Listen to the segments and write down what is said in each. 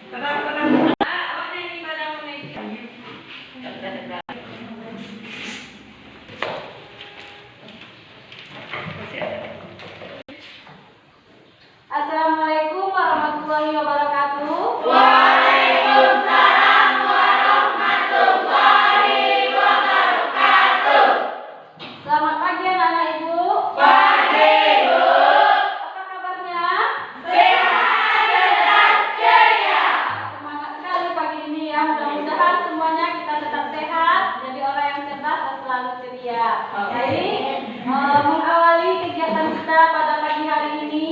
Assalamualaikum warahmatullahi wabarakatuh. Waalaikumsalam warahmatullahi wabarakatuh. Selamat pagi anak-anak Ibu. Pagi, Bu. Apa kabarnya? Sehat, cerdas, ceria. Semangat sekali pagi ini ya. Mudah-mudahan semuanya kita tetap sehat, jadi orang yang cerdas dan selalu ceria. Jadi mengawali kegiatan kita pada pagi hari ini,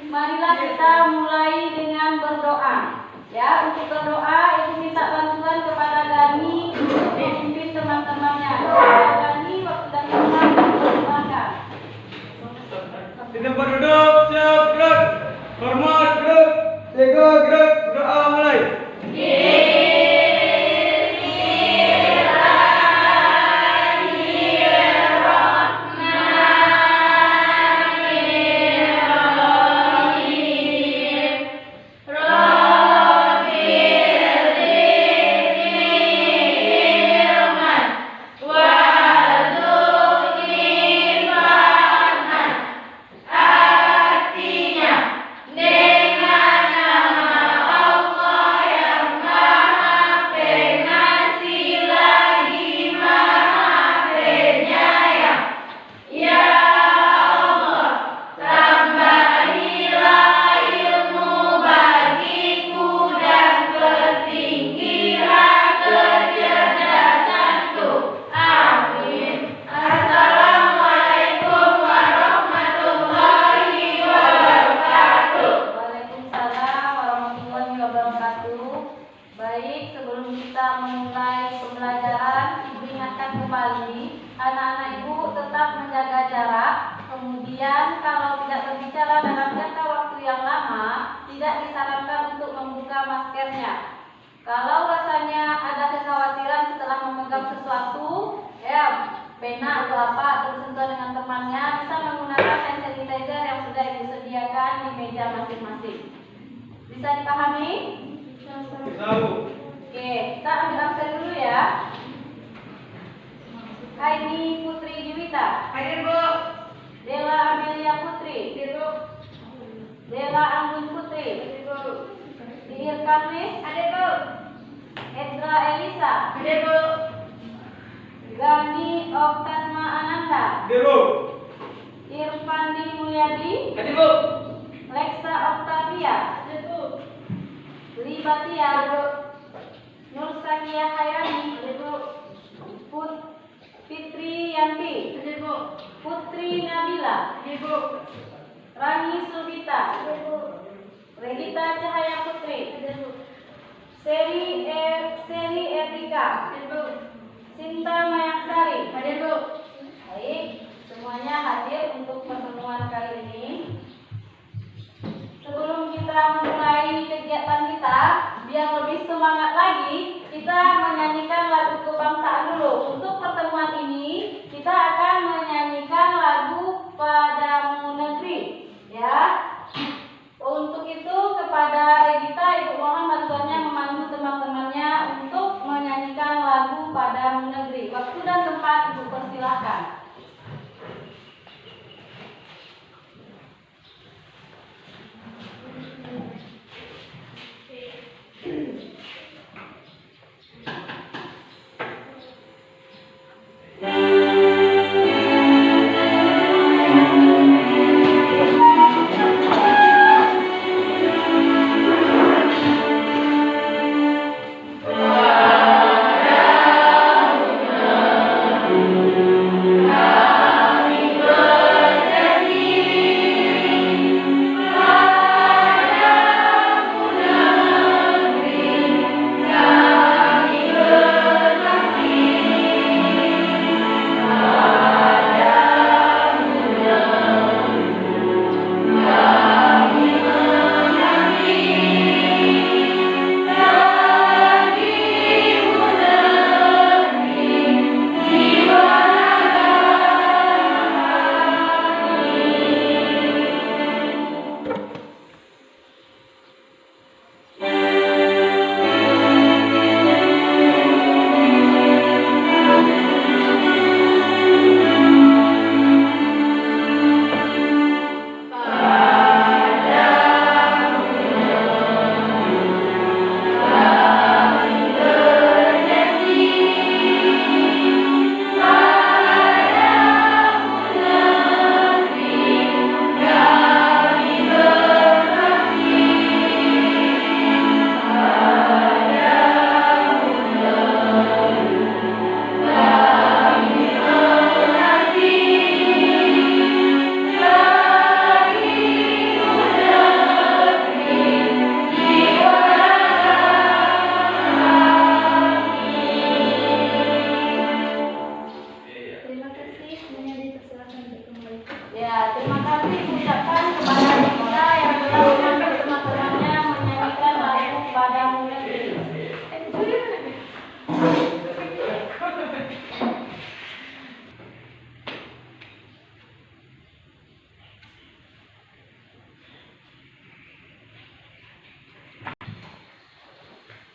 marilah kita mulai dengan berdoa. Ya, untuk berdoa Ibu minta bantuan kepada Gani untuk memimpin teman-temannya. Gani waktu dan teman berdoakan. Di tempat duduk, siap gerak. Hormat gerak. Jaga gerak. Berdoa mulai. Baik, sebelum kita memulai pembelajaran, Ibu ingatkan kembali anak-anak Ibu tetap menjaga jarak. Kemudian kalau tidak berbicara dalam jangka waktu yang lama, tidak disarankan untuk membuka maskernya. Kalau rasanya ada kekhawatiran setelah memegang sesuatu, ya pena atau apa, bersentuhan dengan temannya, bisa menggunakan hand sanitizer yang sudah Ibu sediakan di meja masing-masing. Bisa dipahami? Tahu. Oke, kita ambil absen dulu ya. Aini Putri Juwita. Hadir, Bu. Dela Amelia Putri. Hadir, Bu. Dela Anggun Putri. Hadir, Bu. Diir Karnis. Hadir, Bu. Edra Elisa. Hadir, Bu. Gani Oktasma Ananda. Hadir, Bu. Irfandi Mulyadi. Hadir, Bu. Lexa Octavia. Hadir, Bu. Libatia. Nur Sakia Hairani. Fitri Yanti. Hadir, Bu. Putri Nabila. Hadir, Bu. Rani Sulbita. Hadir, Bu. Regita Cahaya Putri. Hadir, Bu. Seri Erika. Hadir, Bu. Sinta Mayaksari. Hadir, Bu. Baik, semuanya hadir untuk pertemuan kali ini. Sebelum kita memulai kegiatan kita, biar lebih semangat lagi, kita menyanyikan lagu kebangsaan dulu. Untuk pertemuan ini, kita akan menyanyikan lagu Padamu Negeri. Ya. Untuk itu kepada Regita, Ibu mohon bantuannya memandu teman-temannya untuk menyanyikan lagu Padamu Negeri. Waktu dan tempat Ibu persilahkan. Hadir,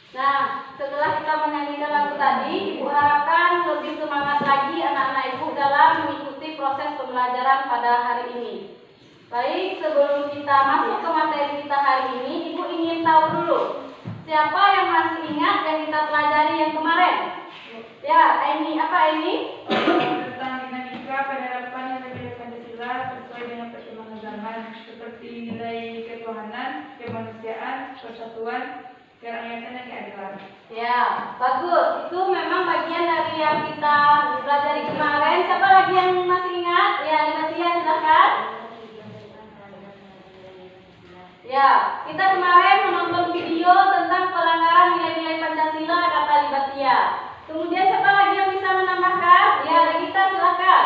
Nah, setelah kita menyanyikan lagu tadi, Ibu harapkan lebih semangat lagi anak-anak Ibu dalam mengikuti proses pembelajaran pada hari ini. Baik, sebelum kita masuk ke materi kita hari ini, Ibu ingin tahu dulu, siapa yang masih ingat yang kita pelajari yang kemarin? Ya, ini apa ini? Tentang dinamika penerapan nilai-nilai Pancasila sesuai dengan perkembangan zaman, seperti nilai ketuhanan, kemanusiaan, persatuan, kerakyatan, dan keadilan. Ya, bagus. Itu memang bagian dari yang kita pelajari kemarin. Siapa lagi yang masih ingat? Ya, Nadia, silakan. Ya, kita kemarin menonton video tentang pelanggaran nilai-nilai Pancasila kata Libatia. Kemudian siapa lagi yang bisa menambahkan? Ya, Regita, silakan.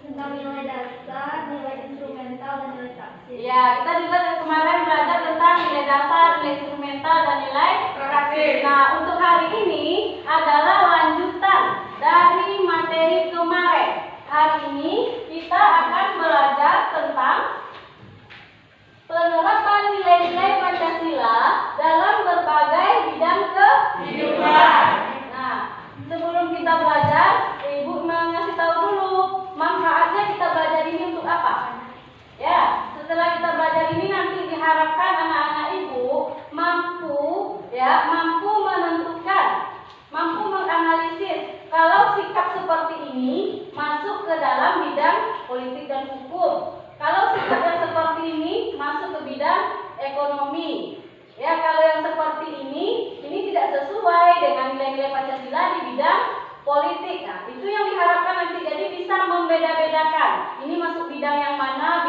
Tentang nilai dasar, nilai instrumental, dan nilai praksis. Ya, kita juga kemarin belajar tentang nilai dasar, nilai instrumental, dan nilai praksis. Nah, untuk hari ini adalah lanjutan dari materi kemarin. Hari ini kita akan belajar tentang penerapan nilai-nilai Pancasila dalam berbagai bidang kehidupan. Nah, sebelum kita belajar, Ibu mengasih tahu dulu manfaatnya kita belajar ini untuk apa. Ya, setelah kita belajar ini nanti diharapkan anak-anak Ibu mampu menentukan, mampu menganalisis kalau sikap seperti ini masuk ke dalam bidang politik dan hukum. Kalau sikap yang seperti ini masuk ke bidang ekonomi. Ya, kalau yang seperti ini tidak sesuai dengan nilai-nilai Pancasila di bidang politik. Nah, itu yang diharapkan nanti, jadi bisa membeda-bedakan. Ini masuk bidang yang mana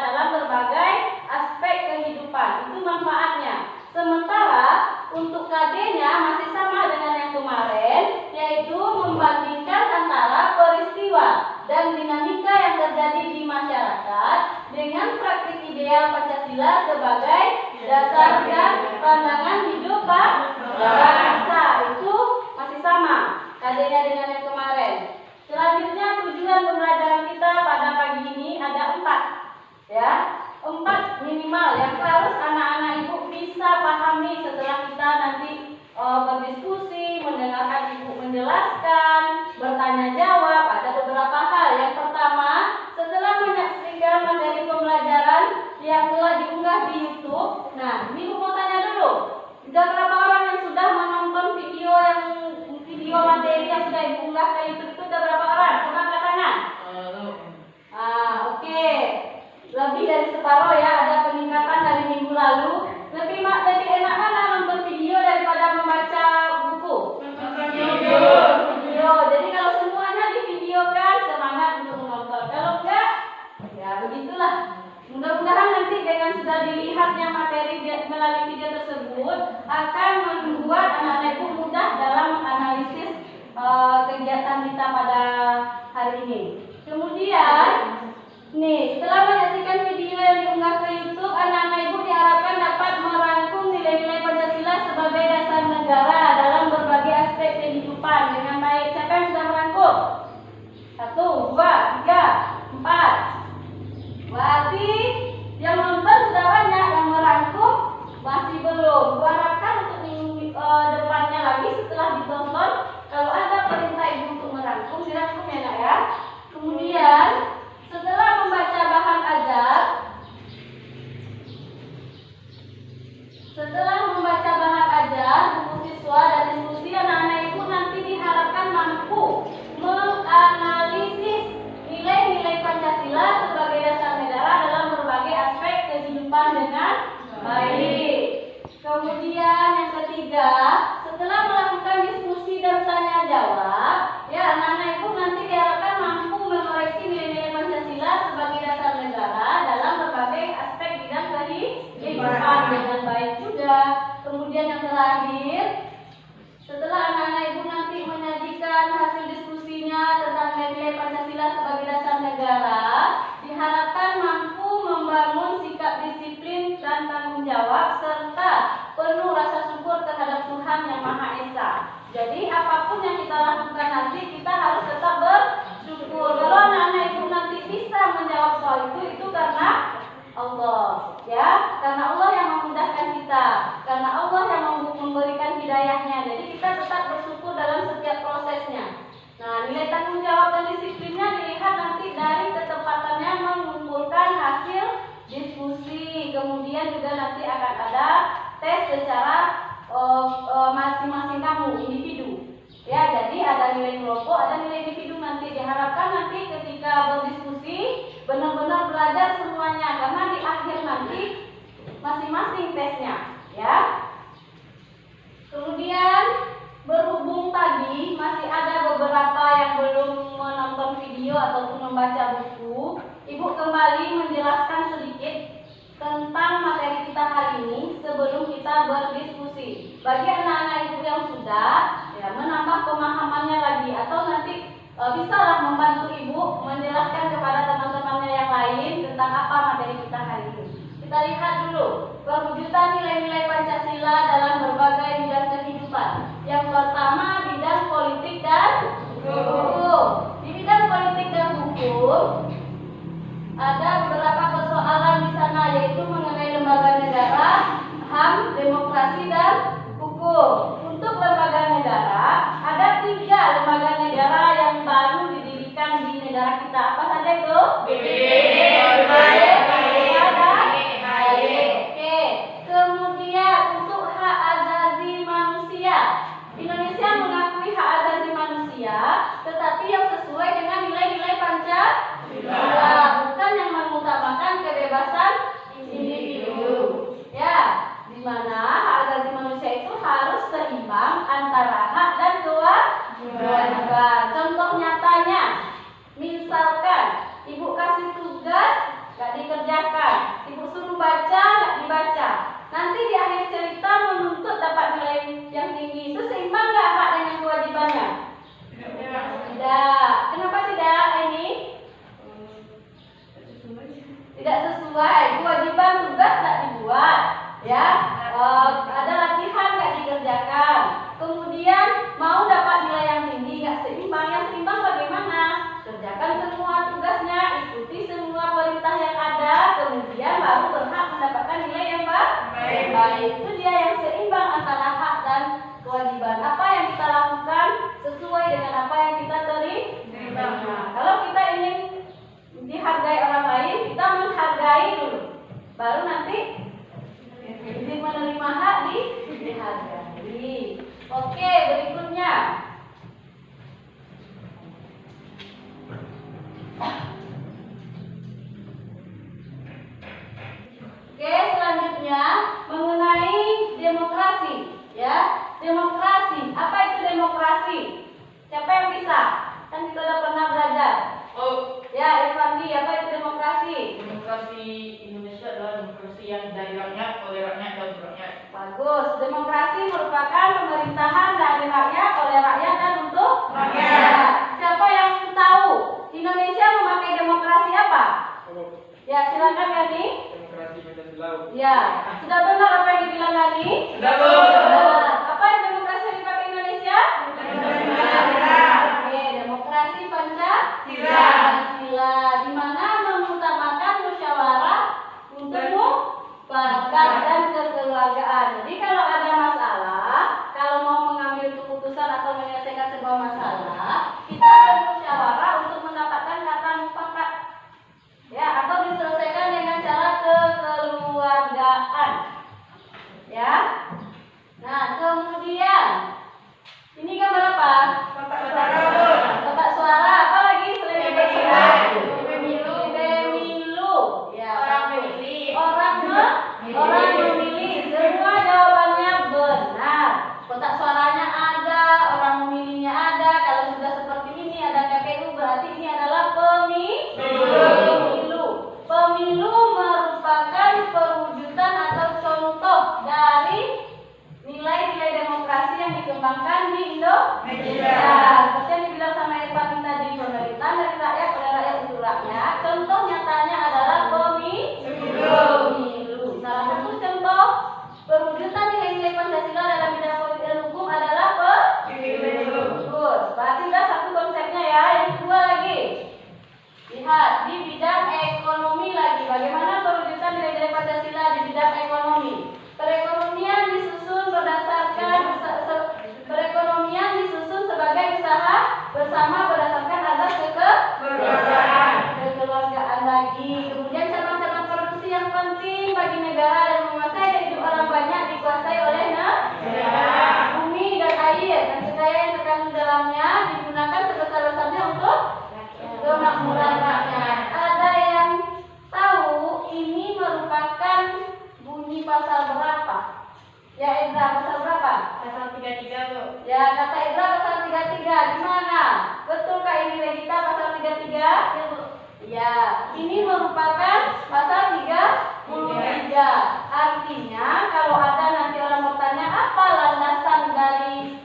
dalam berbagai aspek kehidupan. Itu manfaatnya. Sementara untuk KD-nya masih sama dengan yang kemarin, yaitu membandingkan antara peristiwa dan dinamika yang terjadi di masyarakat dengan praktik ideal Pancasila sebagai dasar dan pandangan hidup bangsa. Itu masih sama KD-nya dengan yang kemarin. Selanjutnya tujuan pembelajaran kita pada pagi ini ada 4. Ya, 4 minimal yang harus anak-anak Ibu bisa pahami setelah kita nanti berdiskusi, mendengarkan Ibu menjelaskan, bertanya jawab. Ada beberapa hal. Yang pertama, setelah menyaksikan materi pembelajaran yang telah diunggah di YouTube, nah ini Ibu mau tanya dulu, sudah berapa orang yang sudah menonton video materi yang sudah Ibu unggah ke YouTube itu? Sudah berapa orang? Coba angkat tangan. Oke. Lebih dari separuh ya, ada peningkatan dari minggu lalu. Lebih enak mana nonton video daripada membaca buku? Video. Jadi kalau semuanya di video kan semangat untuk menonton. Kalau enggak, ya begitulah. Mudah-mudahan nanti dengan sudah dilihatnya materi melalui video tersebut akan membuat anak-anak Ibu mudah dalam menganalisis kegiatan kita pada hari ini. Kemudian nih, setelah menyaksikan video yang diunggah ke YouTube, anak-anak Ibu diharapkan dapat merangkum nilai-nilai Pancasila sebagai dasar negara dalam berbagai aspek kehidupan dengan baik. Siapa yang sudah merangkum? 1, 2, 3, 4. Berarti yang nonton sudah banyak, yang merangkum masih belum. Gua harapkan untuk minggu depannya lagi setelah ditonton, kalau ada perintah Ibu untuk merangkum, dirangkum ya Nak ya. Kemudian setelah membaca bahan ajar, buku siswa dan diskusi, anak-anak Ibu nanti diharapkan mampu menganalisis nilai-nilai Pancasila sebagai dasar negara dalam berbagai aspek kehidupan dengan baik. Kemudian yang ketiga, setelah melakukan diskusi dan tanya jawab, ya anak-anak Ibu nanti diharapkan mampu mengoreksi nilai-nilai Pancasila sebagai dasar negara dalam berbagai aspek bidang kehidupan dengan baik juga. Kemudian yang terakhir, setelah anak-anak Ibu nanti menyajikan hasil diskusinya tentang nilai Pancasila sebagai dasar negara, diharapkan mampu membangun sikap disiplin dan tanggung jawab serta penuh rasa syukur terhadap Tuhan Yang Maha Esa. Jadi apapun yang kita lakukan nanti kita harus tetap bersyukur. Kalau anak-anak Ibu nanti bisa menjawab soal itu karena Allah, ya, karena Allah yang memudahkan kita, karena Allah yang memberikan Nah, nilai tanggung jawab dan disiplinnya dilihat nanti dari ketepatannya mengumpulkan hasil diskusi. Kemudian juga nanti akan ada tes secara masing-masing kamu individu. Ya, jadi ada nilai kelompok, ada nilai individu. Nanti diharapkan nanti ketika berdiskusi benar-benar belajar semuanya, karena di akhir nanti masing-masing tesnya, ya. Kemudian berhubung tadi masih ada beberapa yang belum menonton video ataupun membaca buku, Ibu kembali menjelaskan sedikit tentang materi kita hari ini sebelum kita berdiskusi. Bagi anak-anak Ibu yang sudah ya menambah pemahamannya lagi, atau nanti bisalah membantu Ibu menjelaskan kepada teman-temannya yang lain tentang apa materi kita hari ini. Kita lihat dulu perwujudan nilai-nilai Pancasila dalam berbagai bidang kehidupan. Yang pertama, bidang politik dan hukum. Di bidang politik dan hukum ada beberapa persoalan di sana, yaitu mengenai lembaga negara, HAM, demokrasi dan hukum. Untuk lembaga negara, ada 3 lembaga negara yang baru didirikan di negara kita. Apa saja itu? Oke. Kemudian untuk hak asasi manusia, Indonesia mengakui hak asasi manusia, tetapi yang sesuai dengan nilai-nilai Pancasila, bukan yang mengutamakan kebebasan individu. Ya, di mana hak asasi manusia itu harus seimbang antara hak dan kewajiban. Contoh nyatanya, misalkan Ibu kasih tugas nggak dikerjakan, Ibu suruh baca nggak dibaca, nanti di akhir cerita menuntut dapat nilai yang tinggi, itu seimbang nggak hak dengan kewajibannya? Tidak. Kenapa tidak ini? Tidak sesuai. Kewajiban tugas nggak dibuat, ya. Ada latihan nggak dikerjakan. Kemudian mau dapat nilai yang tinggi nggak seimbang. Yang seimbang bagaimana? Kerjakan semua tugasnya, ikuti semua perintah yang ada, kemudian baru berhak mendapatkan nilai yang baik. Itu dia yang seimbang antara hak dan kewajiban. Apa yang kita lakukan sesuai dengan apa yang kita terima. Kalau kita ingin dihargai orang lain, kita menghargai dulu, baru nanti izin menerima hak dihargai. Oke, berikutnya. Oke, selanjutnya mengenai demokrasi, ya. Demokrasi, apa itu demokrasi? Siapa yang bisa? Kan kita udah pernah belajar. Ya, Irfandi, apa itu demokrasi? Demokrasi Indonesia adalah demokrasi yang dari rakyat, oleh rakyat, dan untuk rakyat. Bagus. Demokrasi merupakan pemerintahan dari rakyat, oleh rakyat, dan untuk rakyat. Siapa yang tahu Indonesia memakai demokrasi apa? Ya, silakan Gani. Demokrasi Pancasila. Ya, sudah benar apa yang dibilang Gani? Sudah, Bu. Apa yang demokrasi yang dipakai Indonesia? Oke, demokrasi Pancasila. Di mana mengutamakan musyawarah untuk mufakat dan kekeluargaan. Jadi kalau ada masalah, kalau mau mengambil keputusan atau menyelesaikan sebuah masalah, kita bermusyawarah untuk mendapatkan kata mufakat. Ya, atau diselesaikan dengan cara kekeluargaan. Ya. Nah, kemudian ini gambar apa? Kotak suara. Apa lagi selain kotak suara? Pemilu. Ya, orang memilih. Semua jawabannya Pasal 33 Bu. Ya, kata Ibra pasal 33. Gimana? Betul Kak ini Regita pasal 33? Ya, Bu. Ya, ini merupakan pasal 33. Artinya kalau ada nanti orang bertanya apa landasan dari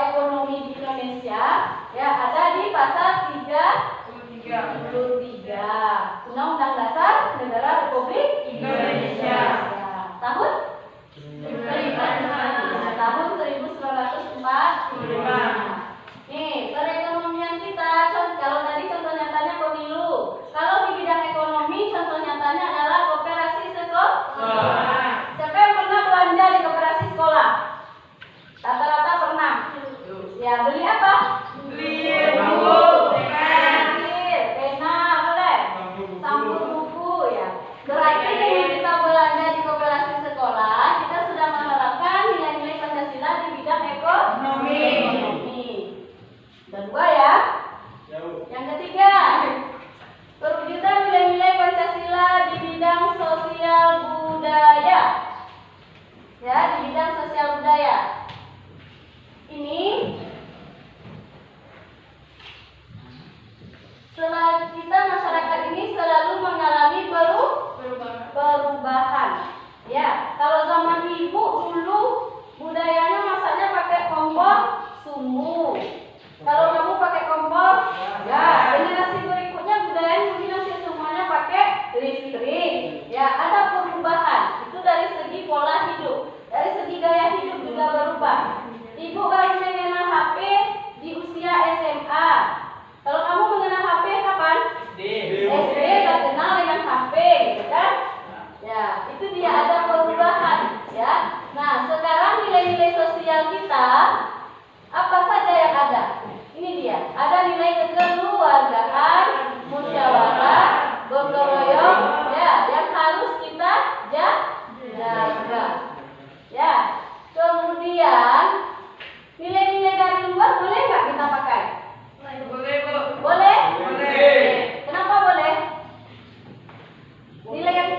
ekonomi di Indonesia, ya ada di pasal 33 Undang-Undang Dasar Negara Republik Indonesia. Ya, tahun tahun 1945. Nih, perekonomian kita, kalau tadi contoh nyatanya pemilu. Kalau di bidang ekonomi, contoh nyatanya adalah koperasi sekolah. Siapa yang pernah belanja di koperasi sekolah? Rata-rata pernah. Ya, beli apa? Beli buku, Pensil, pena, boleh? Sampul buku, ya. Berarti dengan kita belanja di koperasi sekolah, kita sudah menerapkan nilai-nilai Pancasila di bidang ekonomi. Kedua ya. Yang ketiga, perwujudan nilai-nilai Pancasila di bidang sosial budaya. Ya, di bidang sosial budaya. Ini kita masyarakat ini selalu mengalami perubahan. Ya, kalau zaman ibu dulu budayanya masaknya pakai kompor sumbu. Kalau kamu pakai kompor, ya generasi berikutnya budayanya mungkin nanti semuanya pakai listrik. Ya, ada perubahan. Itu dari segi pola hidup, dari segi gaya hidup juga berubah. Ibu baru mengenal HP di usia SMA. Kalau kamu mengenal HP kapan? SD dan kenal dengan HP, gitu kan? Ya, itu dia ada perubahan, ya. Nah, sekarang nilai-nilai sosial kita apa saja yang ada? Ini dia. Ada nilai kekeluargaan, musyawarah, gotong royong, ya, yang harus kita jaga. Ya. Kemudian nilai-nilai dari luar boleh nggak kita pakai? Boleh, Bu. Boleh? Boleh. Kenapa boleh? Nilai yang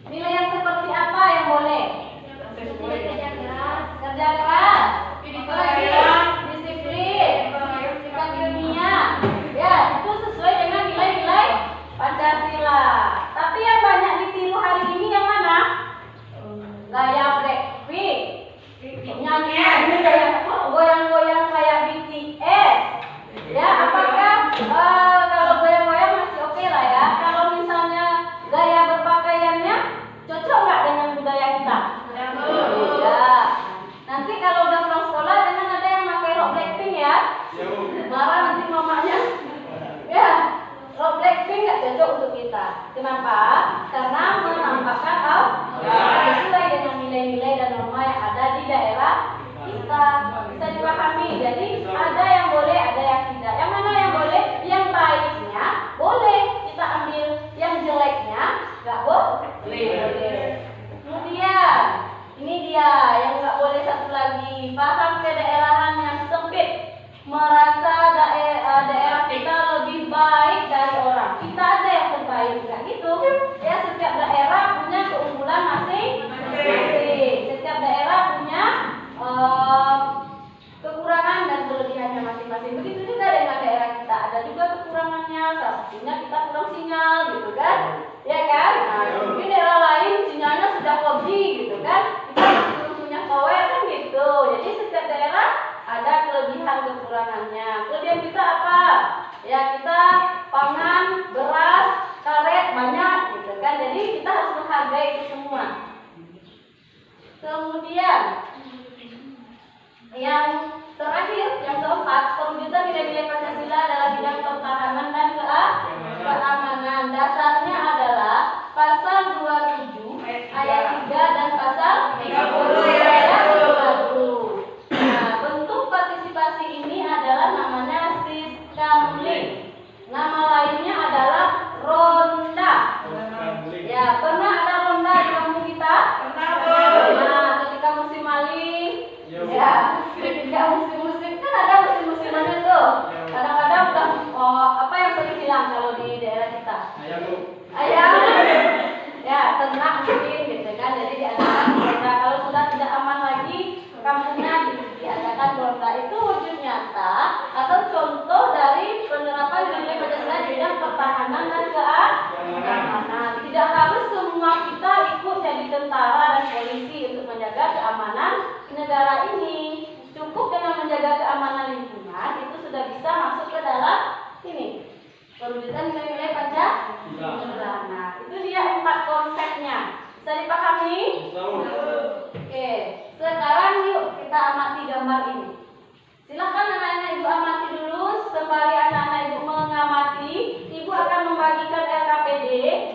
nilai yang seperti apa yang boleh? Seperti kerja keras. Kerja keras, Disiplin. disiplin, sikap ilmiah. Ya, itu sesuai dengan nilai-nilai Pancasila. Tapi yang banyak ditiru hari ini yang mana? Gaya Blackpink, nyanyi kayak goyang-goyang kayak BTS. Ya, apakah kalau goyang-goyang masih oke lah ya? Kalau misalnya gaya berpakaiannya cocok nggak dengan budaya kita? Ya. Nanti kalau udah pulang sekolah jangan ada yang pakai rok Blackpink ya. Marah nanti mamanya. Ya, rok Blackpink nggak cocok untuk kita. Kenapa? Karena menampakkan sesuai dengan nilai-nilai dan norma yang ada di daerah kita. Bisa dipahami. Jadi ada yang boleh, ada yang tidak. Yang mana yang boleh? Yang baiknya boleh kita ambil, yang jeleknya nggak boleh. Kemudian ini dia yang nggak boleh satu lagi, paham kedaerahan yang sempit, merasa daerah kita lebih baik dari orang. Kita aja yang terbaik, nggak gitu. Ya, setiap daerah punya keunggulan masing-masing. Setiap daerah punya kekurangan dan kelebihannya masing-masing. Begitu juga dengan daerah kita, ada juga kekurangannya. Salah satunya kita kurang sinyal, gitu kan? Ya kan? Nah, mungkin daerah lain sinyalnya sudah 4G, gitu kan? Kita masih belum punya tower kan gitu. Jadi setiap daerah ada kelebihan kekurangannya. Kelebihan kita apa? Ya, kita pangan, beras, karet banyak, gitu kan? Jadi kita harus menghargai itu semua. Kemudian yang terakhir, yang keempat, perwujudan nilai-nilai Pancasila dalam bidang pertahanan dan keamanan. Dasarnya adalah pasal 27 ayat 3 dan pasal 30 ayat 1. Nah, bentuk partisipasi ini adalah namanya siskamling. Nama lainnya adalah ronda. Ya, pernah ada ronda di kampung kita? Nah, ketika musim maling, ya, ketika musim-musim kan ada musim-musimannya tuh. Kadang-kadang udah apa yang sering hilang kalau di daerah kita? Ayam. Ya, perkampungan diadakan Borda. Itu wujud nyata atau contoh dari penerapan nilai Pancasila di bidang pertahanan dan keamanan. Tidak harus semua kita ikut jadi tentara dan polisi untuk menjaga keamanan negara ini. Cukup dengan menjaga keamanan lingkungan itu sudah bisa masuk ke dalam ini perwujudan nilai-nilai Pancasila. Nah, itu dia 4 konsepnya. Bisa dipahami? Oke, sekarang yuk kita amati gambar ini. Silahkan anak-anak ibu amati dulu. Sembari anak-anak ibu mengamati, ibu akan membagikan LKPD.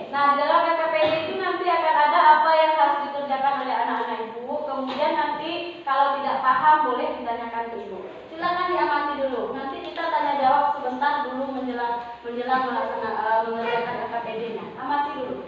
Nah, di dalam LKPD itu nanti akan ada apa yang harus dikerjakan oleh anak-anak ibu. Kemudian nanti kalau tidak paham boleh ditanyakan ke ibu. Silakan diamati dulu. Nanti kita tanya jawab sebentar dulu menjelang mengerjakan LKPD-nya. Amati dulu.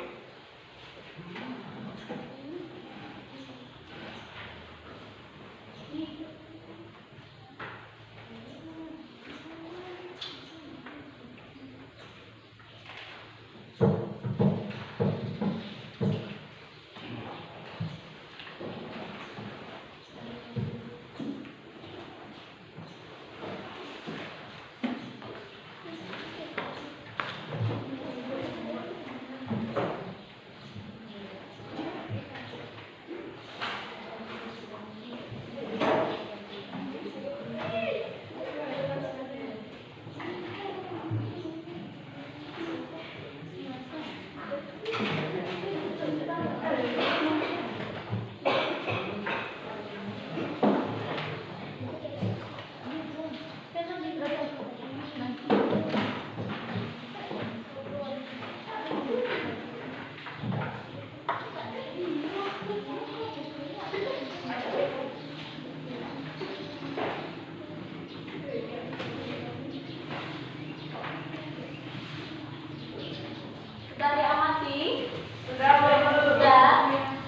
Sudah diamati? Sudah.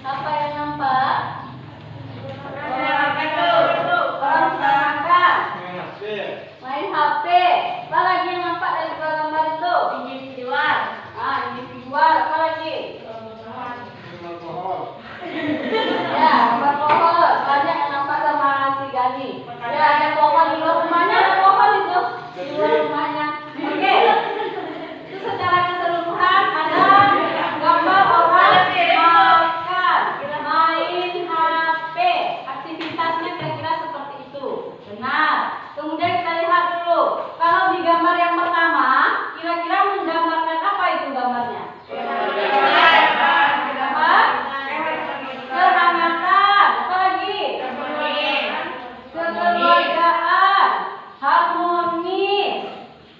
Apa yang nampak? Orang sedang makan. Main HP. Apa lagi yang nampak dari gambar itu? Individual. Individual. Apa lagi? Ya, berpohon. Banyak yang nampak sama si Gani. Ya, ada pohon di luar rumahnya. Ada pohon itu di luar rumahnya. Oke. Itu secara keseluruhan ada gambar orang makan, main HP. Aktivitasnya kira-kira seperti itu. Benar. Kemudian kita lihat dulu. Kalau di gambar yang pertama, kira-kira menggambarkan apa itu gambarnya? Gambar kehangatan. Apa lagi? Kekeluargaan. Harmonis.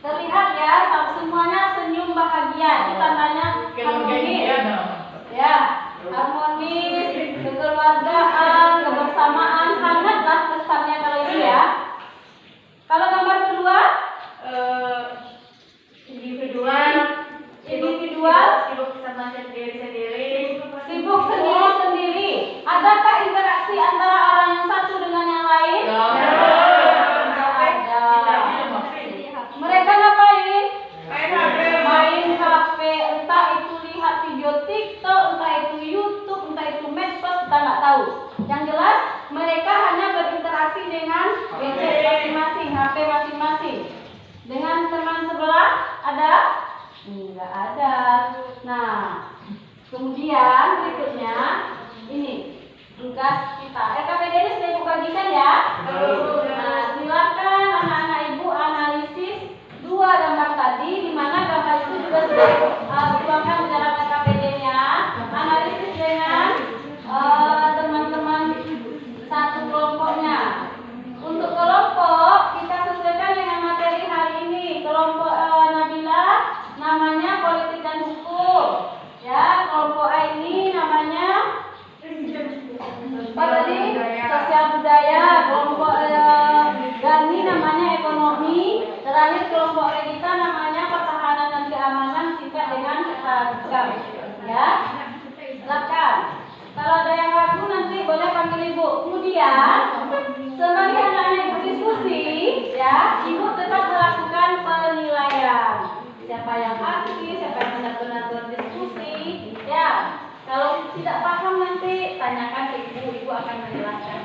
Terlihat ya, semuanya senyum bahagia. Itu tandanya harmonis. Ya, harmonis, kekeluargaan, kebersamaan, hangatlah kesannya kalau ini ya. Kalau gambar kedua, individual, sibuk sama sendiri-sendiri. Sibuk sendiri-sendiri. Adakah interaksi antara orang yang satu dengan yang lain? Ada. Mereka ngapain? Main HP. Entah itu lihat video TikTok, entah itu YouTube, entah itu medsos, kita nggak tahu. Yang jelas mereka hanya berinteraksi dengan gadget masing-masing, HP masing-masing. Dengan teman sebelah ada? Nggak ada. Nah, kemudian berikutnya ini tugas kita. LKPD-nya sudah ibu bagikan ya. Nah, silakan anak-anak ibu analisis 2 gambar tadi, di mana gambar itu juga sudah dituangkan di dalam LKPD-nya. Analisis dengan teman-teman satu kelompoknya. Untuk kelompok kita sesuaikan dengan materi hari ini. Kelompok Nabila namanya politik dan hukum. Ya, kelompok A ini namanya apa tadi? Sosial budaya. Kelompok Gani namanya ekonomi. Terakhir kelompok Regita namanya pertahanan dan keamanan sifat dengan seragam. Ya, silakan. Kalau ada yang ragu nanti boleh panggil ibu. Kemudian sembari anak-anak ibu diskusi, ya, ibu tetap melakukan penilaian. Siapa yang aktif, siapa yang benar-benar berdiskusi, ya. Kalau tidak paham nanti tanyakan ke ibu akan menjelaskan.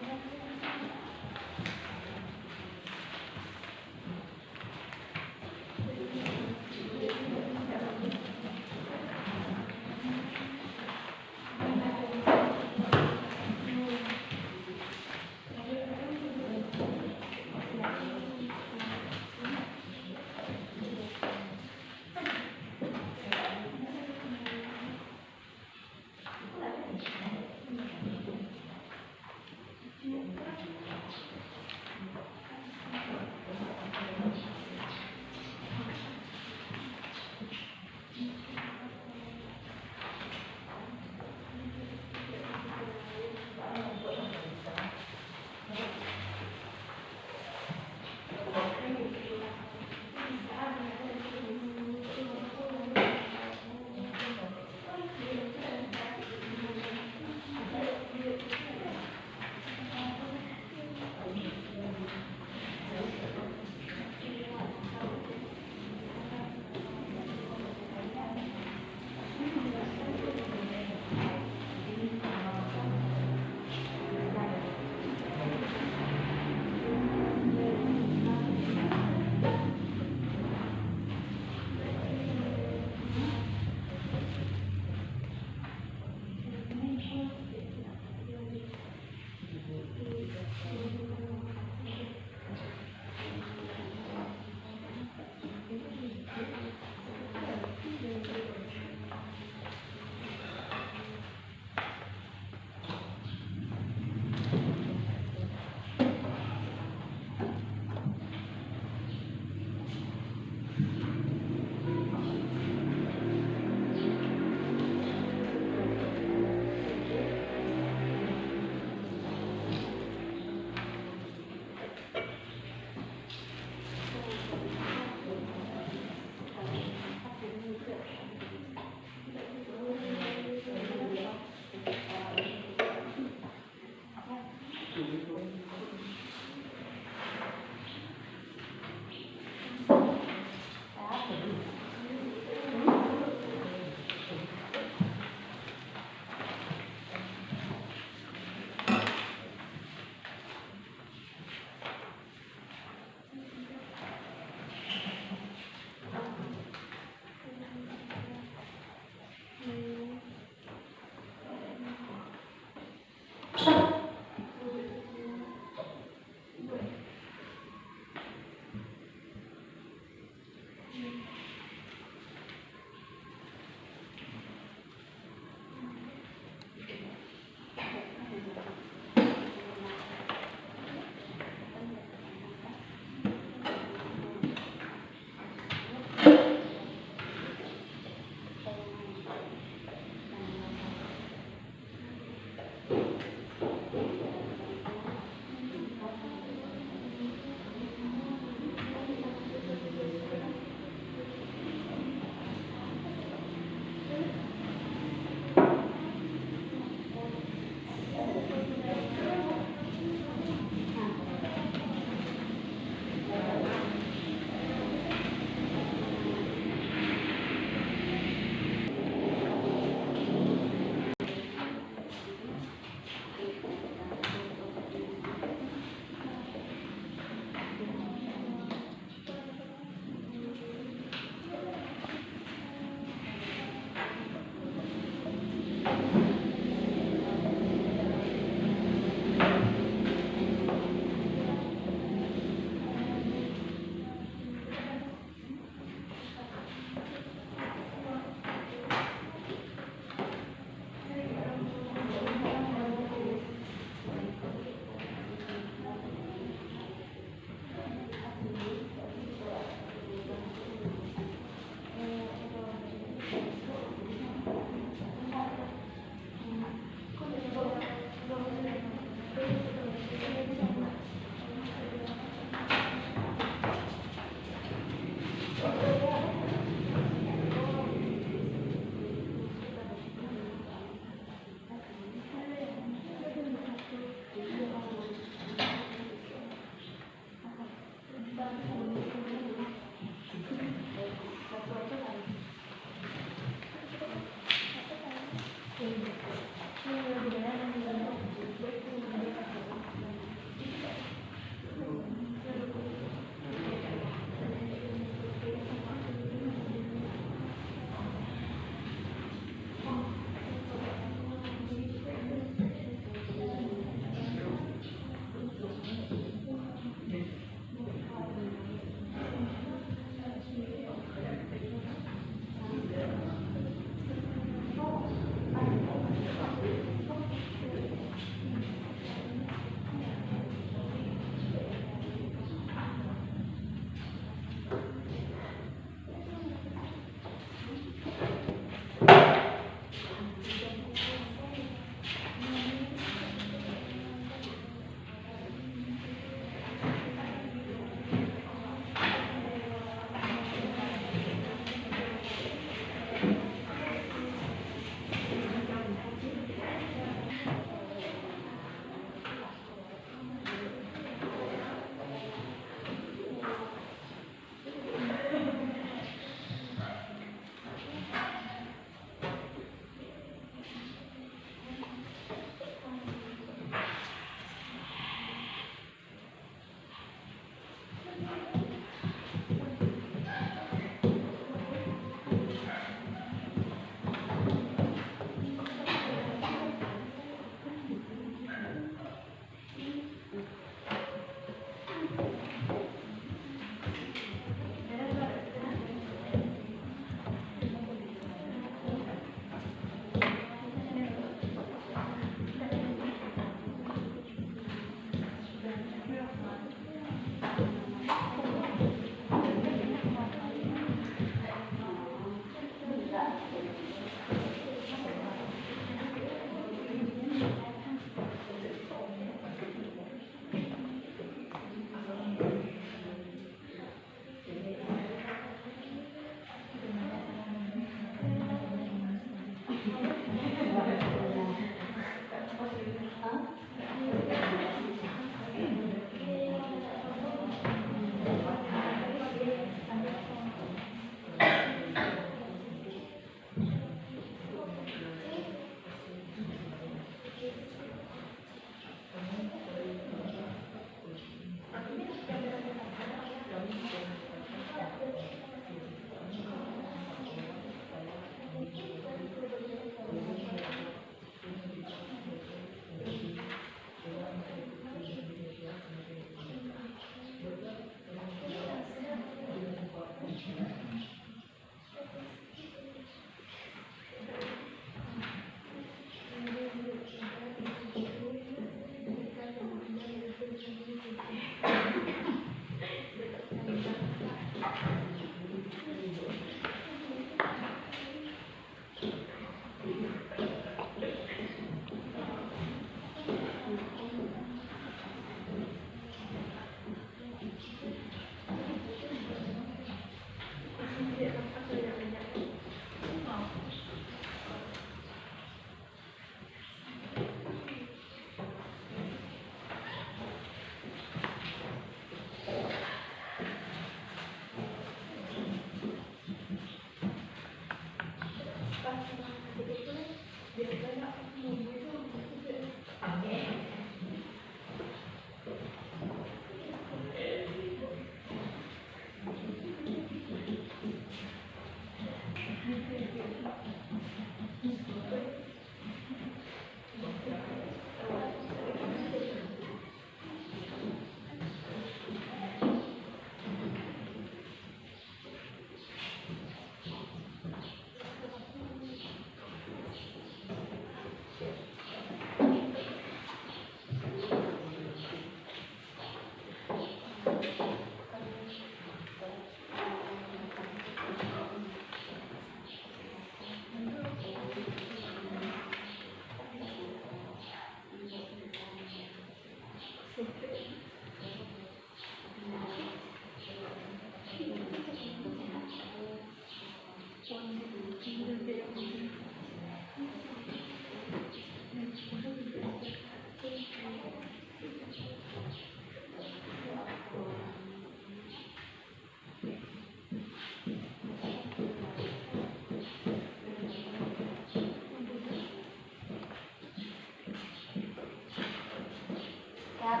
Ya.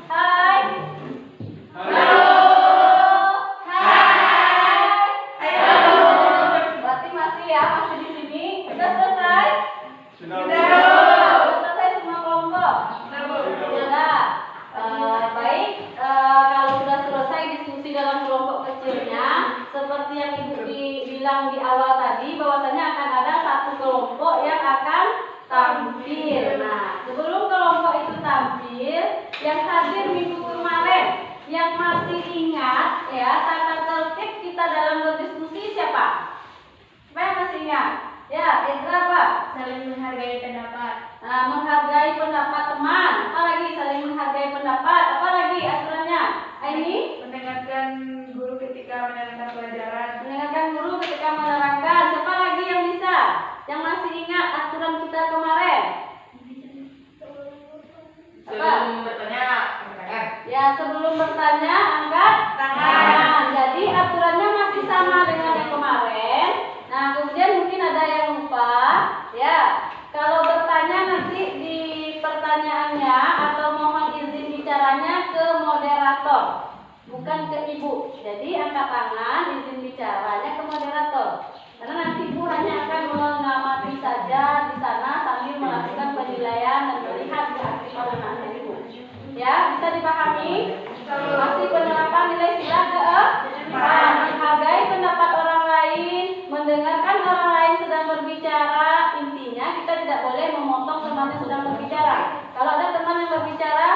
Hai. Berarti masih ya, masih di sini. Sudah selesai? Sudah. Sudah selesai semua kelompok? Sudah. Baik, kalau sudah selesai diskusi dalam kelompok kecilnya, seperti yang Ibu bilang di awal tadi, bahwasanya akan ada satu kelompok yang akan tampil. Nah, sebelum kelompok itu tampil, yang hadir minggu kemarin, yang masih ingat ya tata tertib kita dalam berdiskusi siapa? Siapa yang masih ingat? Ya, Indra apa? Saling menghargai pendapat. Nah, menghargai pendapat teman. Apa lagi? Saling menghargai pendapat. Apa lagi aturannya? Ini Mendengarkan guru ketika menerangkan pelajaran. mendengarkan guru ketika menerangkan. Siapa lagi yang bisa? Yang masih ingat aturan kita kemarin? Sebelum bertanya, angkat tangan. Ya, sebelum bertanya angkat tangan. Jadi aturannya masih sama dengan yang kemarin. Nah, kemudian mungkin ada yang lupa. Ya, kalau bertanya nanti di pertanyaannya atau mohon izin bicaranya ke moderator, bukan ke Ibu. Jadi angkat tangan, izin bicaranya ke moderator. Karena nanti Ibu hanya akan mengamati saja di sana sambil melakukan penilaian dan melihat keaktifan Ibu. Ya, bisa dipahami? Masih penerapan nilai sila keempat. Menghargai pendapat orang lain, mendengarkan orang lain sedang berbicara. Intinya kita tidak boleh memotong teman yang sedang berbicara. Kalau ada teman yang berbicara,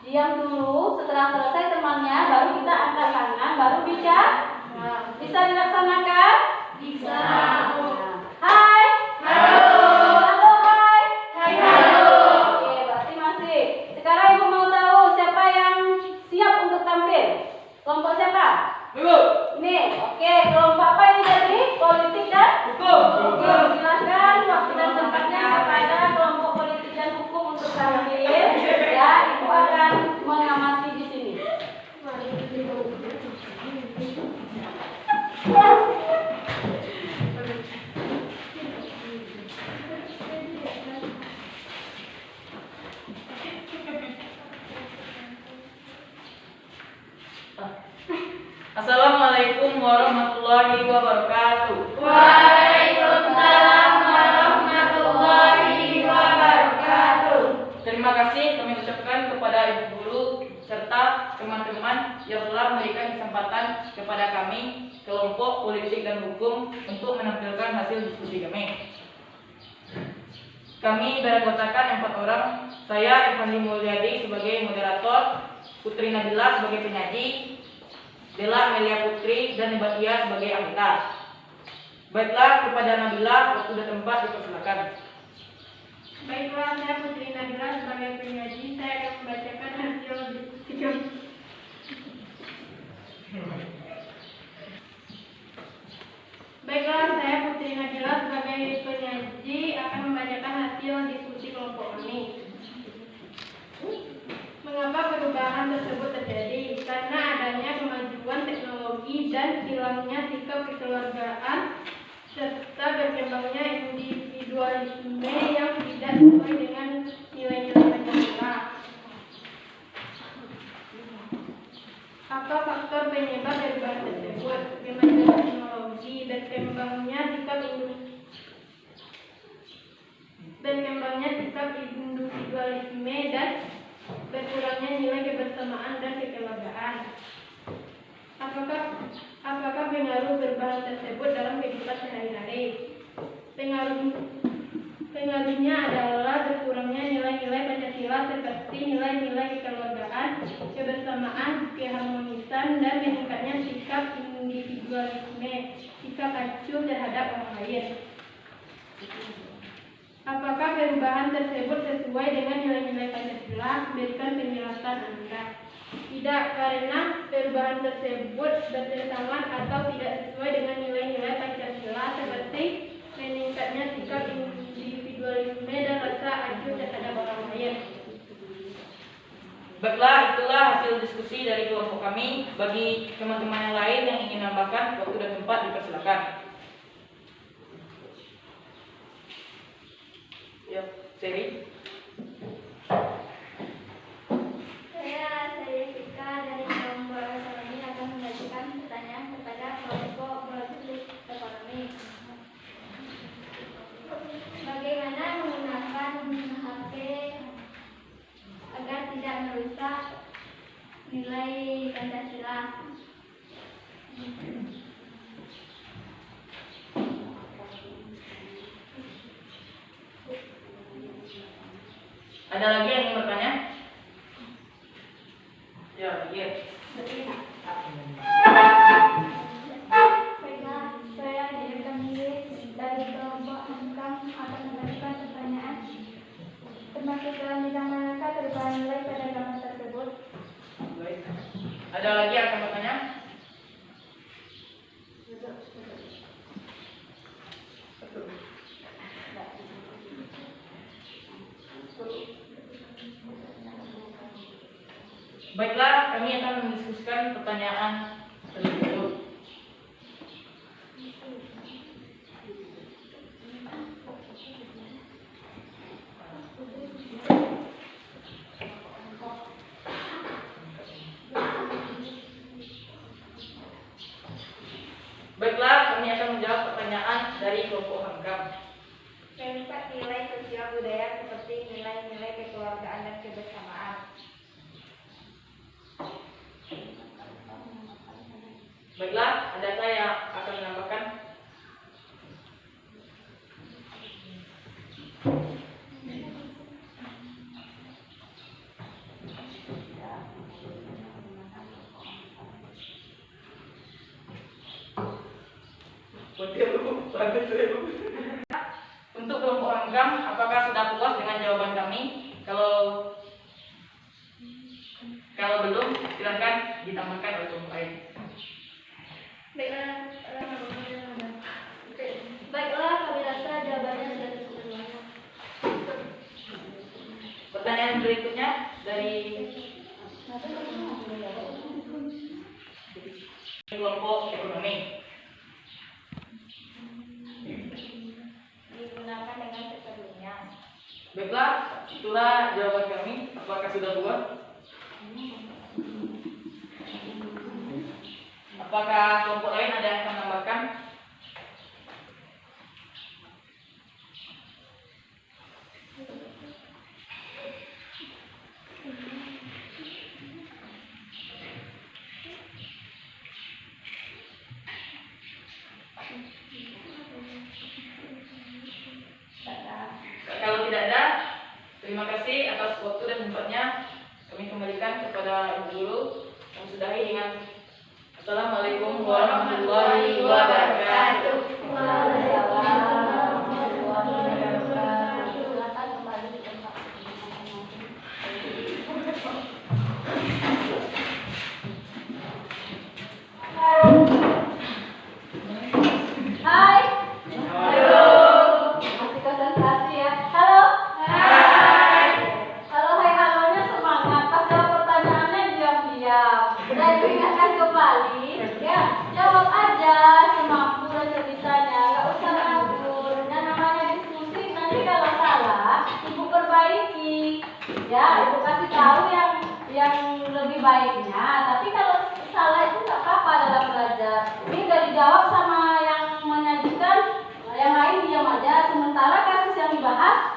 diam dulu. Setelah selesai temannya, baru kita angkat tangan, baru bicara. Bisa dilaksanakan? Bisa. Hai. Halo. Halo, hai. Hai, halo. Oke, berarti masih. Sekarang Ibu mau tahu siapa yang siap untuk tampil? Kelompok siapa? Ibu. Ini. Oke, kelompok apa ini tadi? Politik dan Hukum. Silakan waktu dan tempatnya kepada kelompok politik dan hukum untuk tampil. Ya, Ibu akan mengamati di sini. Assalamualaikum warahmatullahi wabarakatuh. Waalaikumsalam warahmatullahi wabarakatuh. Terima kasih kami ucapkan kepada Ibu Guru serta teman-teman yang telah memberikan kesempatan kepada kami kelompok politik dan hukum untuk menampilkan hasil diskusi kami. Kami beranggotakan 4 orang. Saya Irfandi Mulyadi sebagai moderator, Putri Nabila sebagai penyaji, Dela Amelia Putri dan Batia sebagai anggota. Baiklah, kepada Nabila, waktu dan tempat dipersilakan. Baiklah, saya Putri Nabila sebagai penyaji. Saya akan membacakan hasil diskusi kami. Baiklah, saya Putri Nabila sebagai penyaji akan membacakan hasil diskusi kelompok kami. Mengapa perubahan tersebut terjadi? Karena adanya kemajuan teknologi dan hilangnya sikap kekeluargaan serta berkembangnya individualisme yang tidak sesuai dengan nilai-nilai Pancasila. Apa faktor penyebab perubahan tersebut? Kemajuan teknologi, berkembangnya sikap individualisme dan berkurangnya nilai kebersamaan dan kekeluargaan. Apakah pengaruh perubahan tersebut dalam kehidupan sehari-hari? Pengaruhnya adalah berkurangnya nilai-nilai Pancasila seperti nilai-nilai kekeluargaan, kebersamaan, keharmonisan, dan meningkatnya sikap individualisme, sikap acuh terhadap orang lain. Apakah perubahan tersebut sesuai dengan nilai-nilai Pancasila? Berikan penjelasan Anda. Tidak, karena perubahan tersebut bertentangan atau tidak sesuai dengan nilai-nilai Pancasila seperti meningkatnya sikap individualisme Baiklah, itulah hasil diskusi dari kelompok kami. Bagi teman-teman yang lain yang ingin menambahkan, waktu dan tempat dipersilakan. Ya, Seri. Saya Vika dari kelompok ekonomi akan membacakan pertanyaan kepada kelompok politik ekonomi. Bagaimana menggunakan HP agar tidak merusak nilai Pancasila? Ada lagi yang ingin bertanya? Ya, iya. Baiklah, saya dari kelompok Hengkang akan memberikan pertanyaan termasuk kelanjutan mereka perubahan nilai pada gambar tersebut. Baik. Ada lagi yang akan bertanya? Baiklah, kami akan mendiskusikan pertanyaan tersebut. Baiklah, kami akan menjawab pertanyaan dari kelompok Hangkam. Merusak nilai sosial budaya seperti nilai-nilai kekeluargaan dan kebersamaan. Baiklah, adakah yang akan menambahkan? Untuk kelompok Hangkam, apakah sudah puas dengan jawaban kami? Kalau belum, silakan ditambahkan oleh kelompok lain. Baiklah, kami rasa jawabannya sudah cukup jelas. Pertanyaan berikutnya dari kelompok ekonomi. Digunakan dengan seperlunya. Baiklah, itulah jawaban kami. Apakah sudah puas? Apakah kelompok lain ada yang akan menambahkan? Kalau tidak ada, terima kasih atas waktu dan tempatnya. Kami kembalikan kepada Ibu Guru. Kami sudahi dengan Assalamualaikum warahmatullahi wabarakatuh. Silakan kembali ke tempat masing-masing. Hai. Masih konsentrasi ya. Halo. Halo, hai, halonya semangat. Pas jawab pertanyaannya diam-diam. Udah diingatkan kembali, ya jawab aja semampu dan sebisanya. Gak usah nganggur. Dan namanya diskusi, nanti kalau salah, ibu perbaiki. Ya, ibu kasih tahu yang lebih baiknya. Tapi kalau salah itu nggak apa-apa dalam belajar. Ini udah dijawab sama yang menyajikan, yang lain diam aja. Sementara kasus yang dibahas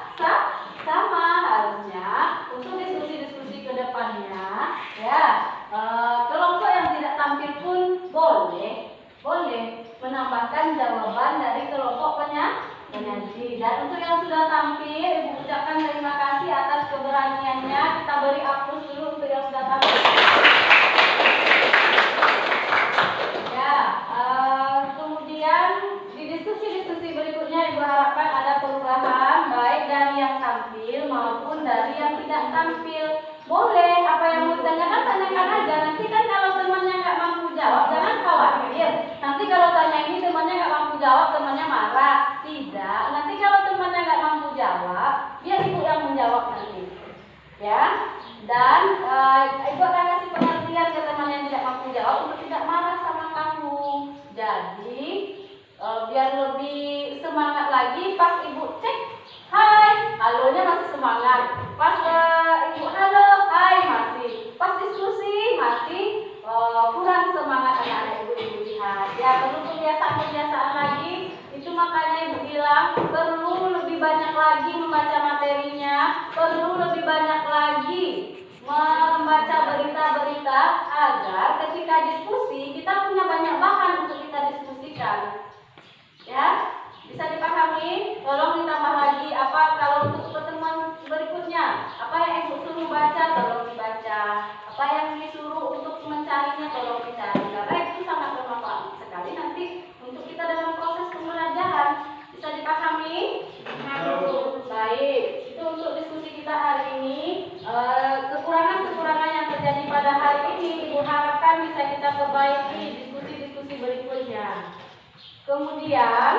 sama harusnya untuk diskusi-diskusi ke depannya. Ya, kelompok yang tidak tampil pun boleh menambahkan jawaban dari kelompok penyaji. Dan untuk yang sudah tampil, ibu ucapkan terima kasih atas keberaniannya. Kita beri aplaus dulu untuk yang sudah tampil. Ya, kemudian di diskusi-diskusi berikutnya ibu harapkan ada perubahan baik dari yang tampil maupun dari yang tidak tampil. Boleh, apa yang mau ditanyakan tanyakan aja. Nanti kan kalau temannya nggak mampu jawab, jangan khawatir. Nanti kalau tanya ini temannya nggak mampu jawab, temannya marah. Tidak. Nanti kalau temannya nggak mampu jawab, biar ibu yang menjawab nanti. Ya. Dan ibu akan kasih pengertian ke teman yang tidak mampu jawab untuk tidak marah sama kamu. Jadi biar lebih semangat lagi, pas ibu cek hai, halonya masih semangat. Pas ibu halo, hai masih. Pas diskusi masih kurang semangat anak-anak ibu lihat. Ya perlu kebiasaan lagi. Itu makanya ibu bilang perlu lebih banyak lagi membaca materinya, perlu lebih banyak lagi membaca berita-berita agar ketika diskusi kita punya banyak bahan untuk kita diskusikan. Ya, bisa dipahami? Tolong ditambah lagi apa kalau untuk pertemuan berikutnya, apa yang ibu suruh baca tolong dibaca, apa yang disuruh untuk mencarinya tolong dicari, karena itu sangat bermanfaat sekali nanti untuk kita dalam proses pembelajaran. Bisa dipahami? Baik, itu untuk diskusi kita hari ini. Kekurangan-kekurangan yang terjadi pada hari ini ibu harapkan bisa kita perbaiki diskusi-diskusi berikutnya. Kemudian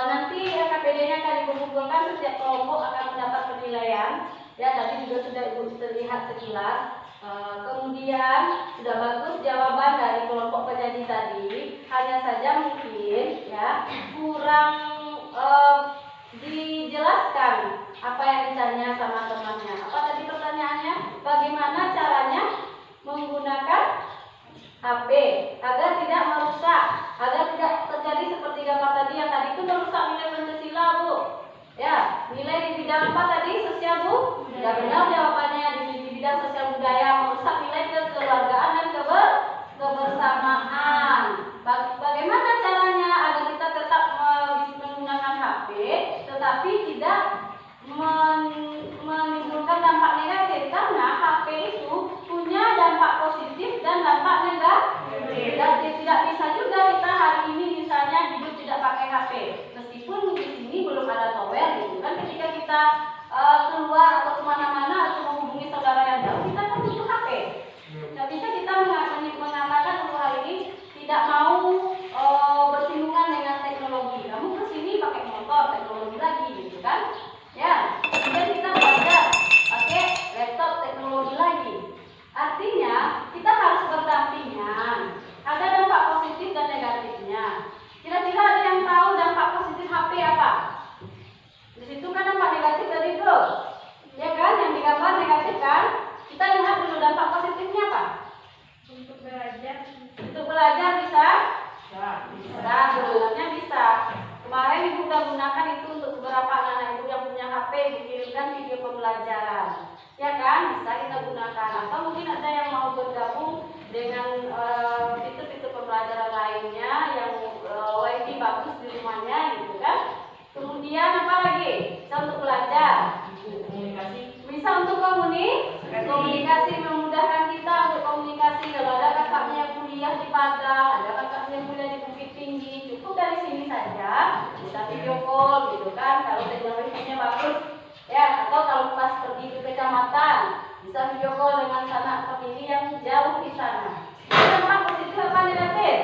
nanti KPD-nya akan dikumpulkan, setiap kelompok akan mendapat penilaian. Ya, tadi juga sudah ibu terlihat sekilas. Kemudian sudah bagus jawaban dari kelompok penyaji tadi. Hanya saja mungkin ya kurang dijelaskan apa yang ditanya sama temannya. Apa tadi pertanyaannya? Bagaimana caranya menggunakan HP agar tidak merusak, agar tidak terjadi seperti gambar tadi yang tadi itu merusak nilai Pancasila, Bu. Ya, nilai di bidang apa tadi? Sosial, Bu? Sudah benar jawabannya, di bidang sosial budaya merusak nilai kekeluargaan dan kebersamaan. Bagaimana caranya agar kita tetap menggunakan HP tetapi tidak menimbulkan dampak negatif, karena HP itu punya dampak positif dan dampak negatif. Dan tidak bisa juga kita hari ini misalnya hidup tidak pakai HP, meskipun di sini belum ada tower gitu kan. Ketika kita keluar atau kemana-mana atau menghubungi saudara yang jauh, kita kan butuh HP. Tidak bisa kita mengatakan untuk hari ini tidak mau bersinggungan dengan teknologi. Kamu kesini pakai motor, teknologi lagi gitu kan. Ya, kemudian kita belajar pakai laptop, teknologi lagi. Artinya kita harus berdampingan. Ada dampak positif dan negatifnya. Kira-kira ada yang tahu dampak positif HP apa? Di situ kan dampak negatif dari itu, ya kan? Yang digambar negatif kan? Kita lihat dulu dampak positifnya apa? Untuk belajar. Untuk belajar bisa? Bisa, sebenarnya bisa. Kemarin ibu sudah gunakan itu untuk beberapa anak ibu yang punya HP, dikirimkan video pembelajaran. Ya kan? Bisa kita gunakan. Atau mungkin ada yang mau bergabung dengan fitur-fitur pembelajaran lainnya yang wifi bagus di rumahnya gitu kan. Kemudian apa lagi? Bisa untuk belajar, Komunikasi. bisa untuk komunikasi, memudahkan kita untuk komunikasi. Kalau ada kakaknya kuliah di Padang, ada kakaknya kuliah di Bukit Tinggi, cukup dari sini saja bisa video call gitu kan. Kalau teknologinya bagus ya, atau kalau pas pergi ke kecamatan bisa video call dengan sanak famili yang jauh di sana. Dampak positif apa negatif?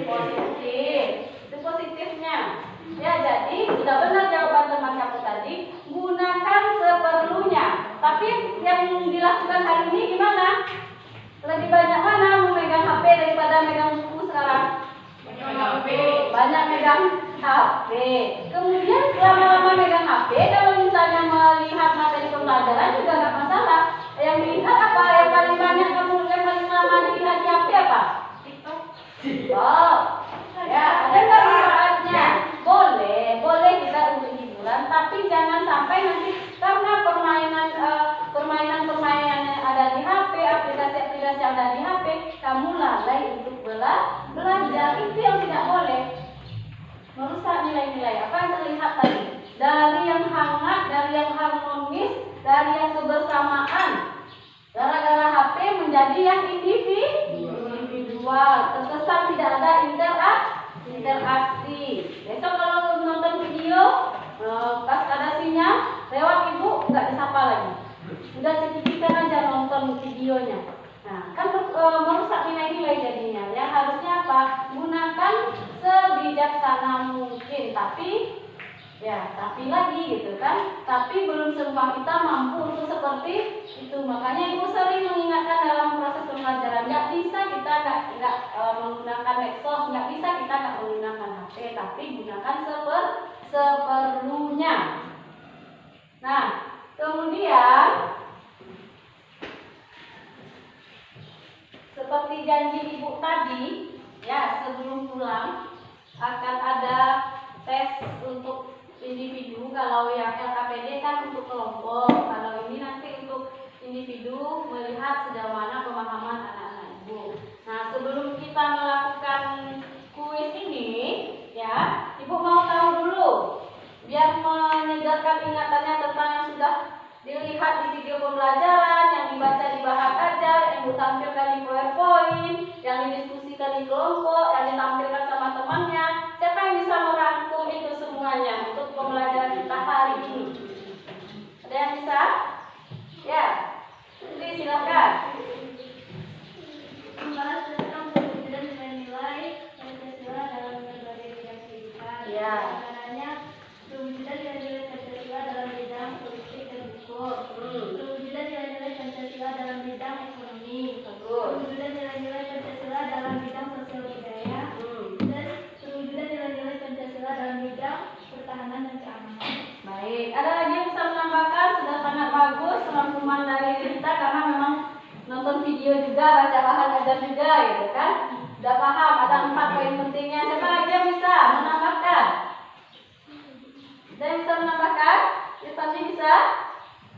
Positif. Itu positifnya. Ya, jadi sudah benar jawaban teman kamu tadi, gunakan seperlunya. Tapi yang dilakukan hari ini gimana? Lebih banyak mana memegang HP daripada megang buku sekarang? Banyak megang HP. Kemudian lama-lama megang HP, kalau misalnya melihat materi pembelajaran juga nggak masalah. Yang dilihat apa? Yang paling banyak kamu yang paling lama dilihat di HP apa? TikTok. Ya, ada nggak manfaatnya? Boleh kita untuk hiburan, tapi jangan sampai nanti karena permainan yang ada di HP, aplikasi-aplikasi yang ada di HP, kamu lalai untuk belajar. Itu yang tidak boleh. Merusak nilai-nilai. Apa yang terlihat tadi? Dari yang hangat, dari yang harmonis, dari yang kebersamaan. Gara-gara HP menjadi yang individual. Terkesan tidak ada interaksi. Besok kalau nonton video, pas ada sinyal, lewat ibu nggak disapa lagi. Sudah cekikikan aja nonton videonya. Nah, kan merusak nilai-nilai jadinya. Yang harusnya apa? Gunakan sebijaksana mungkin, tapi Ya, tapi lagi gitu kan, tapi belum semua kita mampu untuk seperti itu. Makanya ibu sering mengingatkan dalam proses pembelajaran, nggak bisa kita nggak menggunakan medsos, nggak bisa kita nggak menggunakan HP, tapi gunakan seperlunya. Nah, kemudian seperti janji ibu tadi, ya sebelum pulang akan ada tes untuk individu. Kalau yang LKPD kan untuk kelompok, kalau ini nanti untuk individu melihat sejauh mana pemahaman anak-anak ibu. Nah, sebelum kita melakukan kuis ini, ya, ibu mau tahu dulu, biar menyegarkan ingatannya tentang yang sudah dilihat di video pembelajaran, yang dibaca di bahan ajar, yang ditampilkan di PowerPoint, yang didiskusikan di kelompok, yang ditampilkan sama temannya. Siapa yang bisa merangkum itu semuanya untuk pembelajaran kita hari ini? Ada yang bisa? Ya, jadi silakan. Membahas tentang perwujudan nilai-nilai Pancasila dalam berbagai bidang kehidupan. Ya. Antaranya perwujudan nilai-nilai Pancasila dalam bidang politik dan hukum. Perwujudan nilai-nilai Pancasila dalam bidang ekonomi. Perwujudan nilai-nilai Pancasila dalam bidang sosial budaya. Dan perwujudan nilai-nilai Pancasila dalam bidang pertahanan dan keamanan. Baik, ada lagi yang bisa menambahkan? Sudah sangat bagus rangkuman dari kita karena memang nonton video juga, baca bahan ajar juga gitu kan. Sudah paham, ada 4 poin pentingnya. Siapa lagi yang bisa menambahkan? Ada yang bisa menambahkan? Irfani bisa?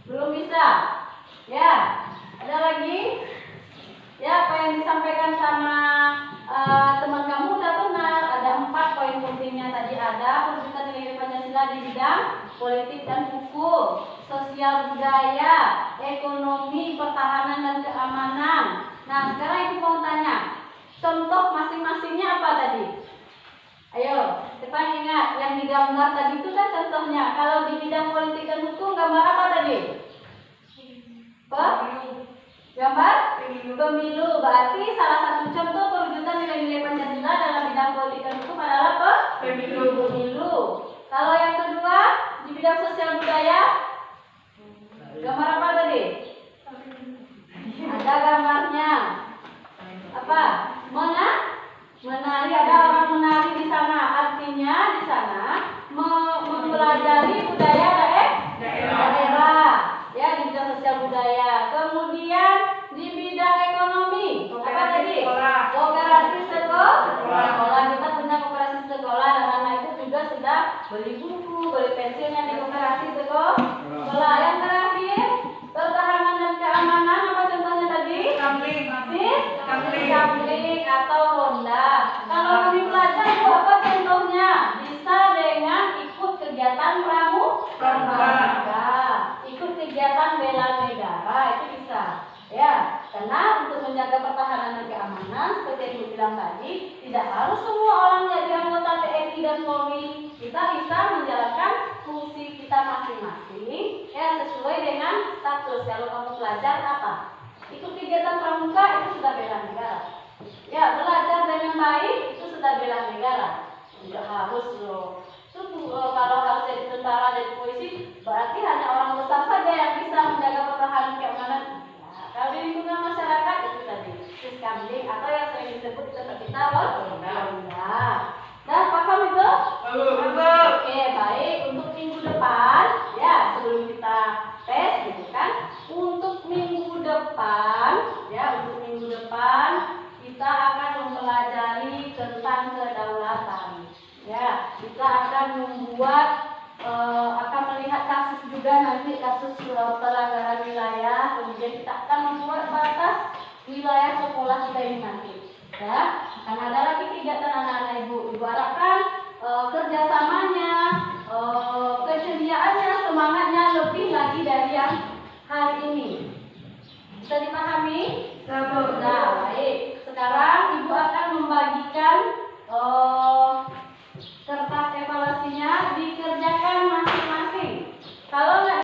Belum bisa? Ya, ada lagi? Ya, apa yang disampaikan sama teman kamu udah benar. Ada 4 poin pentingnya tadi. Ada perwujudan nilai Pancasila di bidang politik dan hukum, sosial budaya, ekonomi, pertahanan dan keamanan. Nah, sekarang ibu mau tanya, contoh masing-masingnya apa tadi? Ayo, kita ingat yang digambar tadi itu kan contohnya. Kalau di bidang politik dan hukum gambar apa tadi? Gambar pemilu. Berarti salah satu contoh perwujudan nilai-nilai Pancasila dalam bidang politik dan hukum adalah apa? Pemilu. Kalau yang kedua di bidang sosial budaya, gambar apa tadi? Ada gambarnya. Apa? Menari. Ada orang menari di sana. Artinya di sana mempelajari budaya daerah. Ya, di bidang sosial budaya. Kemudian di bidang ekonomi, apa tadi? Koperasi sekolah. Kita punya koperasi sekolah dan anak itu juga sudah beli buku, beli pensilnya di koperasi sekolah. Yang terakhir, pertahanan dan keamanan, apa contohnya tadi? Kamling atau ronda. Kalau lebih pelajar itu apa contohnya? Bisa dengan ikut kegiatan pramuka, ikut kegiatan bela negara, itu bisa. Ya, karena untuk menjaga pertahanan dan keamanan seperti yang dibilang tadi, tidak harus semua orang jadi anggota TNI dan Polri. Kita bisa menjalankan fungsi kita masing-masing ya sesuai dengan status. Kalau kamu pelajar apa? Ikut kegiatan pramuka itu sudah bela negara. Ya, belajar dengan baik itu sudah bela negara. Tidak harus loh. Kalau harus jadi tentara, jadi polisi, berarti hanya orang besar saja yang bisa menjaga pertahanan keamanan. Kalau di lingkungan masyarakat itu tadi Siskamling atau yang sering disebut tetap kita ronda. Dan paham itu? Oke, baik. Untuk minggu depan, ya sebelum kita tes gitu kan, untuk minggu depan kita akan mempelajari tentang kedaulatan. Ya, kita akan membuat akan melihat kasus juga nanti, kasus pelanggaran wilayah. Kemudian kita akan membuat batas wilayah sekolah kita ini nanti. Ya, akan ada lagi kegiatan anak-anak ibu. Ibu harapkan kerjasamanya, keceriaannya, semangatnya lebih lagi dari yang hari ini. Bisa dipahami? Nah, baik. Sekarang ibu akan membagikan kertas evaluasinya, dikerjakan masing-masing. Kalau nggak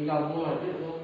Digabung aja tuh.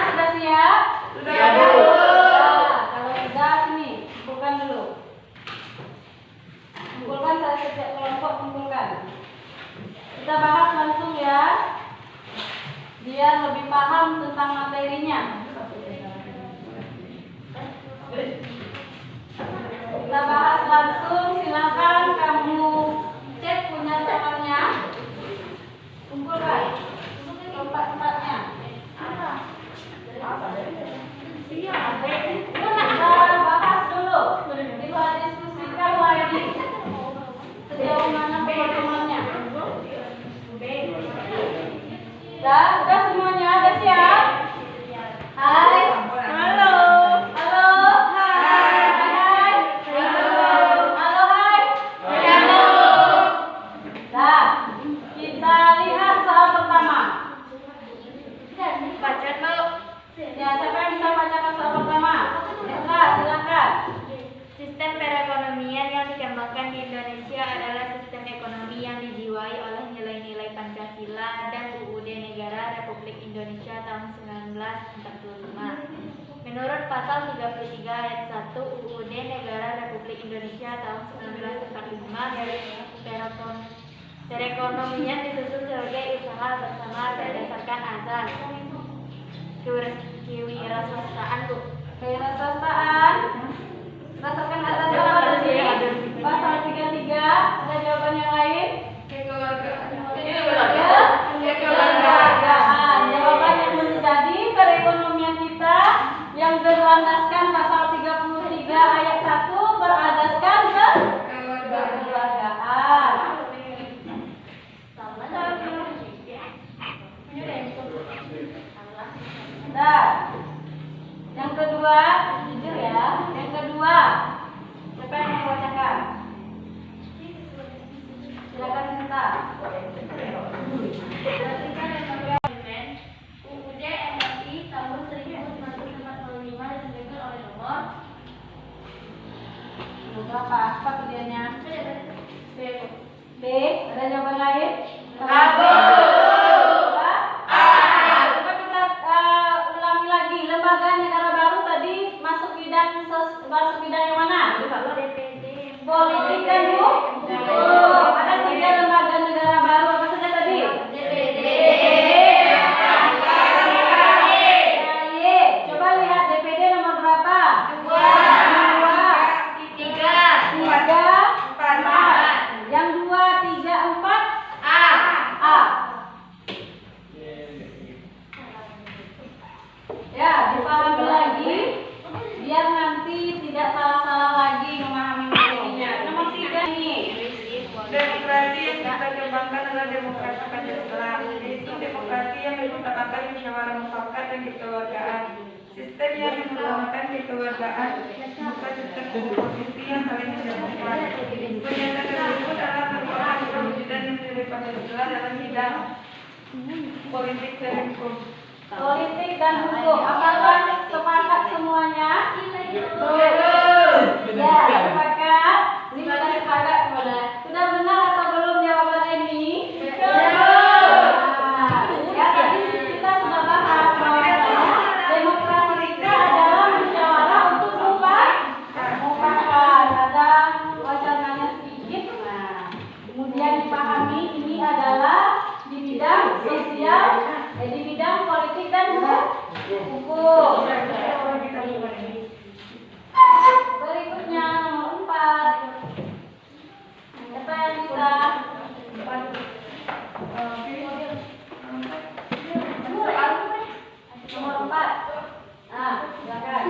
Sudah siap? Sudah. Nah, kalau sudah sini, kumpulkan dulu. Kumpulkan setiap kelompok, kumpulkan. Kita bahas langsung ya, biar lebih paham tentang materinya. Kita bahas langsung, silakan kamu cek punya temannya. Kumpulkan tempat-tempatnya. Kita bahas dulu, kita diskusikan lagi sejauh mana pertemuannya. Udah semuanya, udah siap? Hai. Halo. Halo. Hai. Hai. Halo. Halo, hai. Halo. Nah, kita lihat soal pertama. Baca dulu. Ya, siapa yang bisa bacakan soal pertama? Eka, silakan. Sistem perekonomian yang dikembangkan di Indonesia adalah sistem ekonomi yang dijiwai oleh nilai-nilai Pancasila dan UUD Negara Republik Indonesia tahun 1945. Menurut pasal 33 ayat 1 UUD Negara Republik Indonesia tahun 1945, perekonomian disusun sebagai usaha bersama berdasarkan azas kewirausahaan, Bu. Kewirausahaan berdasarkan azas apa tadi? Pasal 33. Ada jawaban yang lain? Kekeluargaan. Jawaban yang menjadi perekonomian kita yang berlandaskan pasal 33 ayat 1 beradaskan kekeluargaan. Nah, yang kedua, jujur ya. Yang kedua, siapa yang mau bacakan? Silakan Sinta. UUD RI tahun 1945 disebutkan oleh nomor Berapa? Apa pilihannya? B. Ada jawaban lain? Coba kita ulangi lagi. Lembaga negara baru tadi masuk bidang yang mana? Politik kan, Bu? Ada 3 lembaga negara baru. Apa saja tadi? DPD. Coba lihat DPD nomor berapa? 3, 4. Yang 2, 3, 4 A. Ya, dipahami lagi biar nanti tidak salah-salah lagi memahami materinya. Nomor 3 ini. Demokrasi yang kita kembangkan adalah demokrasi Pancasila, yaitu demokrasi yang mengutamakan musyawarah mufakat dan kekeluargaan. Sistem yang mengutamakan kekeluargaan, bukan sistem oposisi yang saling menjatuhkan. Pernyataan tersebut adalah merupakan perwujudan nilai Pancasila dalam bidang politik dan hukum. Politik dan hukum. Apakah sepakat semuanya? Ya, sepakat. Ini sudah sepakat semuanya. Sudah benar atau belum jawabannya ini? Ya, tadi kita sudah bahas bahwasanya demokrasi kita adalah musyawarah untuk mufakat. Ada wacananya sedikit. Nah, kemudian dipahami ini adalah di bidang sosial, di bidang politik dan hukum. Berikutnya nomor 4. Siapa yang bisa? Nomor 4. Nah, silakan.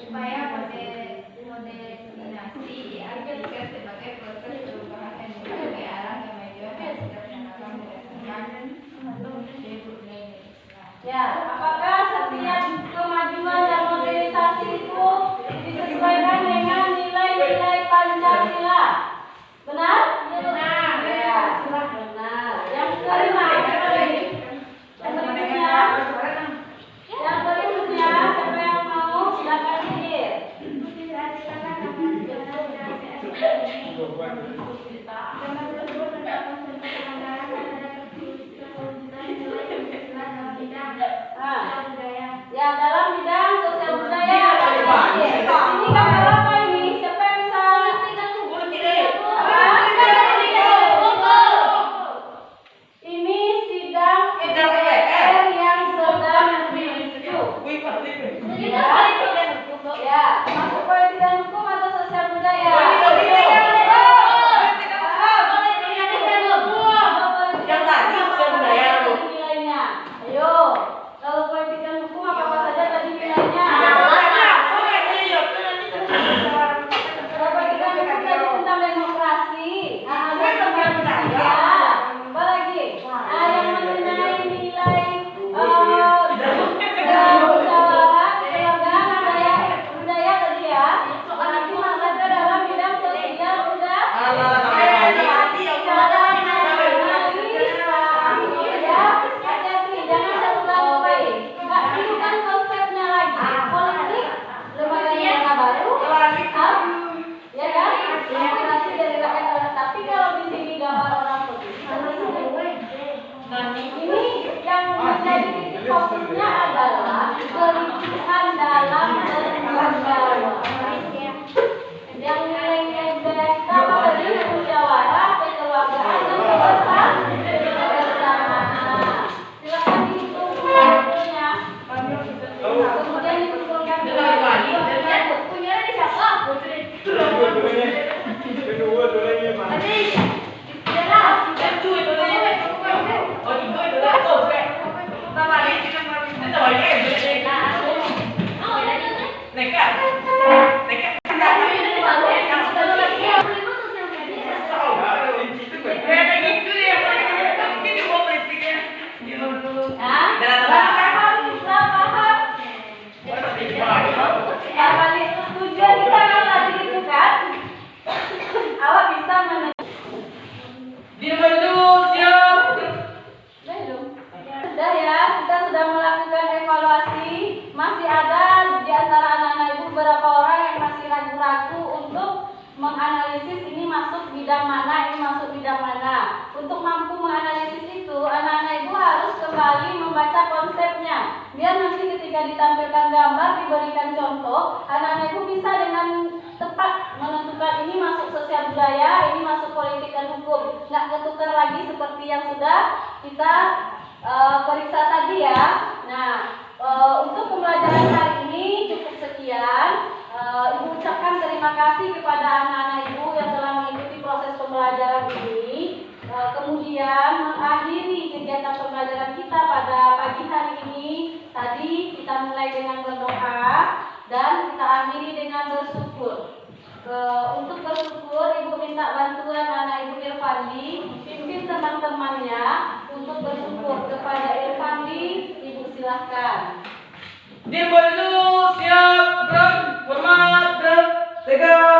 Upaya modernisasi Tema tersebut tentang konsep penganggaran dan ada kewujudan nilai Pancasila dalam bidang sosial budaya. Ya, dalam bidang sosial budaya. Ini gambar apa ini? Siapa yang bisa? Ini sidang MPR yang sedang dipicu. Ya, masuk politik dan hukum atau sosial budaya? Yang tadi sosial budaya loh. Nilainya. Ayo, kalau politik dan hukum apa saja tadi nilainya? Kalau politik dan hukum tadi tentang demokrasi, ada tentang budaya. Apa lagi? Yang mengenai nilai musyawarah, kekeluargaan, budaya tadi ya. Nanti masuknya dalam bidang sosial budaya. Fokusnya adalah kelincahan dalam bermusyawarah. Yang nilai-nilai budaya kita tadi musyawarah, kekeluargaan, dan kebersamaan. Silakan dihitung waktunya. Kemudian dikumpulkan bukunya di siapa? Tujuan kita kan tadi itu kan, awak bisa Sudah ya, kita sudah melakukan evaluasi. Masih ada di antara anak-anak ibu beberapa orang yang masih ragu-ragu untuk menganalisis ini masuk bidang mana, ini masuk bidang mana. Untuk mampu menganalisis itu, anak-anak ibu harus kembali membaca konsepnya. Biar nanti ketika ditampilkan gambar, diberikan contoh, anak-anak ibu bisa dengan tepat menentukan ini masuk sosial budaya, ini masuk politik dan hukum. Nggak ketukar lagi seperti yang sudah kita periksa tadi ya. Nah, untuk pembelajaran hari ini cukup sekian. Ibu ucapkan terima kasih kepada anak-anak ibu yang telah mengikuti proses pembelajaran ini. Kemudian mengakhiri kegiatan pembelajaran kita pada pagi hari ini. Tadi kita mulai dengan berdoa dan kita akhiri dengan bersyukur. Untuk bersyukur, ibu minta bantuan anak ibu Irfandi, pimpin teman-temannya untuk bersyukur. Kepada Irfandi, ibu silahkan. Siap, gerak, hormat, gerak, tegak.